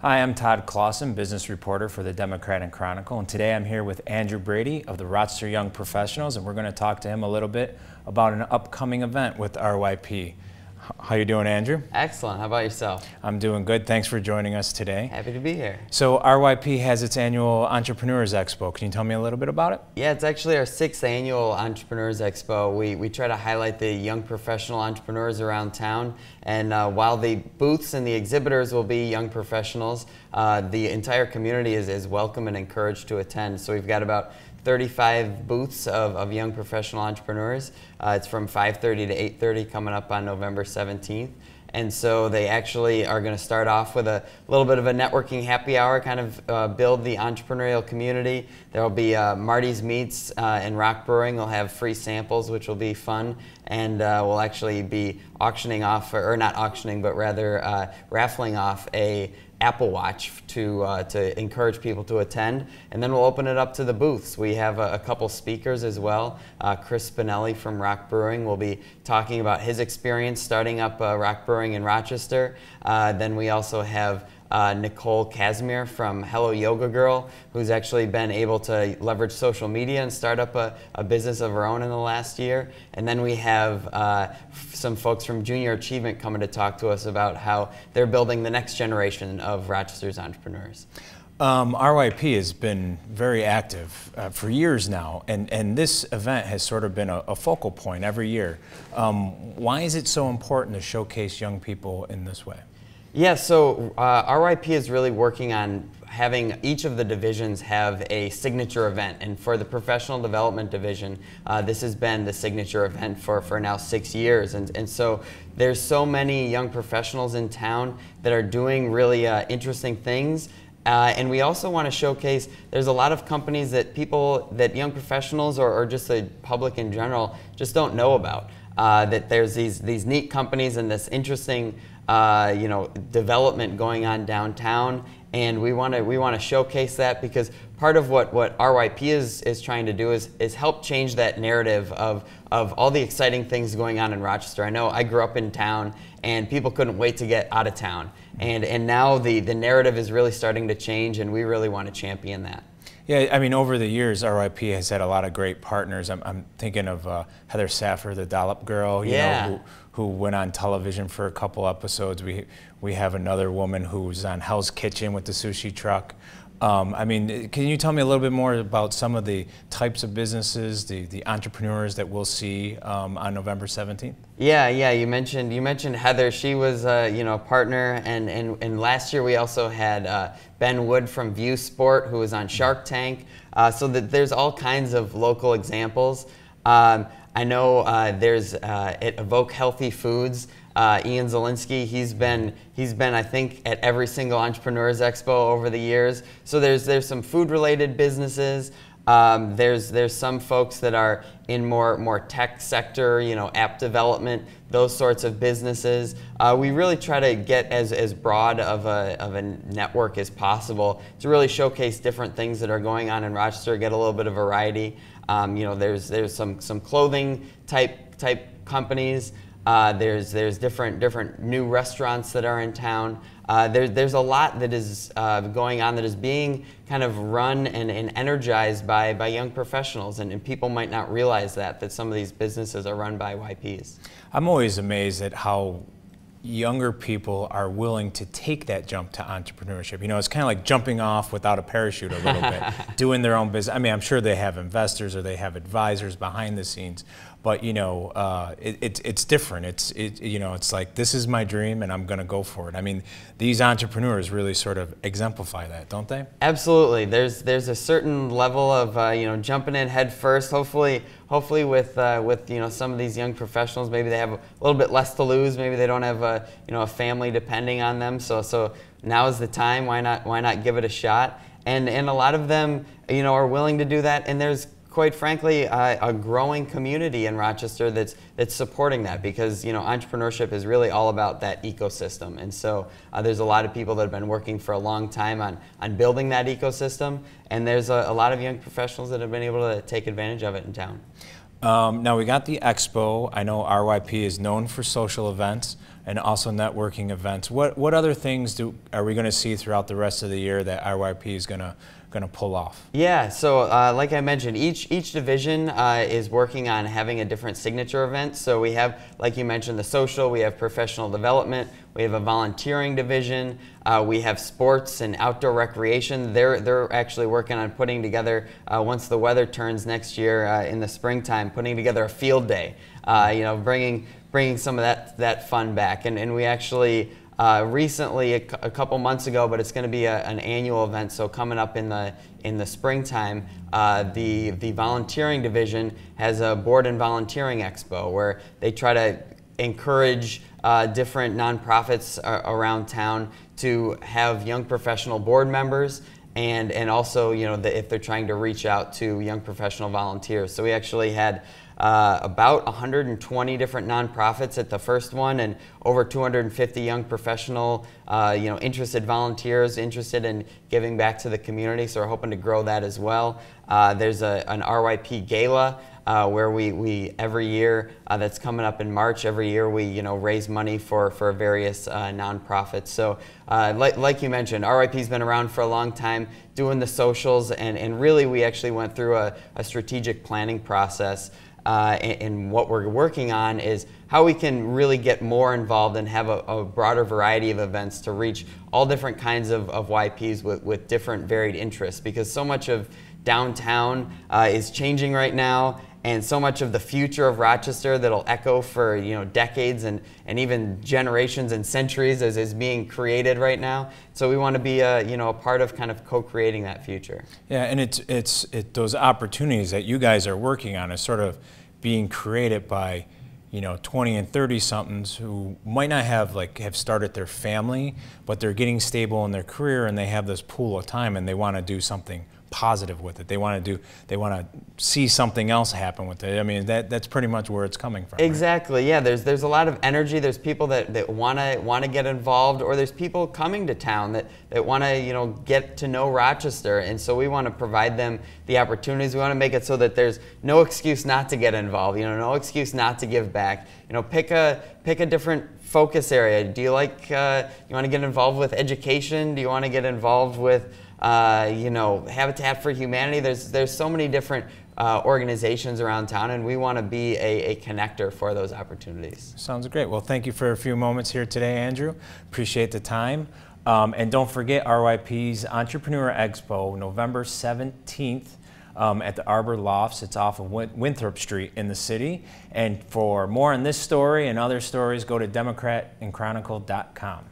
Hi, I'm Todd Clausen, business reporter for the Democrat and Chronicle, and today I'm here with Andrew Brady of the Rochester Young Professionals, and we're going to talk to him a little bit about an upcoming event with RYP. How you doing, Andrew? Excellent. How about yourself? I'm doing good. Thanks for joining us today. Happy to be here. So RYP has its annual Entrepreneurs Expo. Can you tell me a little bit about it? Yeah, it's actually our 6th annual Entrepreneurs Expo. We try to highlight the young professional entrepreneurs around town, and while the booths and the exhibitors will be young professionals, the entire community is welcome and encouraged to attend. So we've got about 35 booths of young professional entrepreneurs. It's from 5:30 to 8:30 coming up on November 17th. And so they actually are going to start off with a little bit of a networking happy hour, kind of build the entrepreneurial community. There will be Marty's Meats and Rock Brewing. We'll have free samples, which will be fun. And we'll actually be auctioning off, or not auctioning, but rather raffling off a Apple Watch to encourage people to attend, and then we'll open it up to the booths. We have a couple speakers as well. Chris Spinelli from Rock Brewing will be talking about his experience starting up Rock Brewing in Rochester. Then we also have Nicole Casimir from Hello Yoga Girl, who's actually been able to leverage social media and start up a business of her own in the last year. And then we have some folks from Junior Achievement coming to talk to us about how they're building the next generation of Rochester's entrepreneurs. RYP has been very active for years now, and this event has sort of been a focal point every year. Why is it so important to showcase young people in this way? Yeah, so RYP is really working on having each of the divisions have a signature event, and for the professional development division, this has been the signature event for now 6 years, and so there's so many young professionals in town that are doing really interesting things. And we also want to showcase, there's a lot of companies that young professionals or just the public in general just don't know about. That there's these neat companies and this interesting development going on downtown, and we want to showcase that, because part of what RYP is trying to do is help change that narrative of all the exciting things going on in Rochester. I know I grew up in town, and people couldn't wait to get out of town, and now the narrative is really starting to change, and we really want to champion that. Yeah, I mean, over the years, RYP has had a lot of great partners. I'm thinking of Heather Saffer, the Dollop Girl, you know, who went on television for a couple episodes. We have another woman who's on Hell's Kitchen with the sushi truck. I mean, can you tell me a little bit more about some of the types of businesses, the entrepreneurs that we'll see on November 17th? Yeah. You mentioned Heather. She was a partner, and last year we also had Ben Wood from View Sport, who was on Shark Tank. So that there's all kinds of local examples. I know there's at Evoke Healthy Foods. Ian Zielinski, he's been I think at every single Entrepreneurs Expo over the years. So there's some food-related businesses. There's some folks that are in more tech sector, app development, those sorts of businesses. We really try to get as broad of a network as possible to really showcase different things that are going on in Rochester, get a little bit of variety. There's some clothing type companies. There's different new restaurants that are in town. There's a lot that is going on that is being kind of run and energized by young professionals, and people might not realize that some of these businesses are run by YPs. I'm always amazed at how younger people are willing to take that jump to entrepreneurship. It's kind of like jumping off without a parachute a little bit, doing their own business. I mean, I'm sure they have investors or they have advisors behind the scenes, but it's different. It's like, this is my dream and I'm going to go for it. I mean, these entrepreneurs really sort of exemplify that, don't they? Absolutely. There's a certain level of jumping in head first. Hopefully with some of these young professionals, maybe they have a little bit less to lose. Maybe they don't have a family depending on them. So now is the time. Why not give it a shot? And a lot of them are willing to do that. And there's, quite frankly, a growing community in Rochester that's supporting that, because entrepreneurship is really all about that ecosystem, and so there's a lot of people that have been working for a long time on building that ecosystem, and there's a lot of young professionals that have been able to take advantage of it in town. Now we got the Expo. I know RYP is known for social events. and also networking events. What other things are we going to see throughout the rest of the year that RYP is going to pull off? Yeah, so like I mentioned, each division is working on having a different signature event. So we have, like you mentioned, the social, we have professional development, we have a volunteering division, we have sports and outdoor recreation. They're actually working on putting together, once the weather turns next year in the springtime, putting together a field day, you know, bringing some of that fun back. And we actually recently, a couple months ago, but it's going to be an annual event. So coming up in the springtime, the volunteering division has a board and volunteering expo where they try to encourage different nonprofits around town to have young professional board members, and also, you know, if they're trying to reach out to young professional volunteers. So we actually had about 120 different nonprofits at the first one, and over 250 young professional, you know, interested volunteers interested in giving back to the community. So we're hoping to grow that as well. There's an RYP gala where we every year, that's coming up in March. Every year we, you know, raise money for various nonprofits. So like you mentioned, RYP's been around for a long time doing the socials, and really we actually went through a strategic planning process. And what we're working on is how we can really get more involved and have a broader variety of events to reach all different kinds of YPs with different varied interests, because so much of downtown is changing right now, and so much of the future of Rochester that'll echo for, you know, decades and even generations and centuries is being created right now. So we want to be you know, a part of kind of co-creating that future. Yeah, and it's those opportunities that you guys are working on is sort of being created by, you know, 20 and 30 somethings who might not have started their family, but they're getting stable in their career and they have this pool of time and they want to do something positive with it. They want to see something else happen with it. I mean, that's pretty much where it's coming from. Exactly. Right? Yeah. There's a lot of energy. There's people that want to get involved, or there's people coming to town that want to, you know, get to know Rochester, and so we want to provide them the opportunities. We want to make it so that there's no excuse not to get involved. You know, no excuse not to give back. You know, pick a different focus area. Do you like you want to get involved with education? Do you want to get involved with you know, Habitat for Humanity? There's so many different organizations around town, and we want to be a connector for those opportunities. Sounds great. Well, thank you for a few moments here today, Andrew. Appreciate the time. And don't forget RYP's Entrepreneur Expo, November 17th at the Arbor Lofts. It's off of Winthrop Street in the city. And for more on this story and other stories, go to democratandchronicle.com.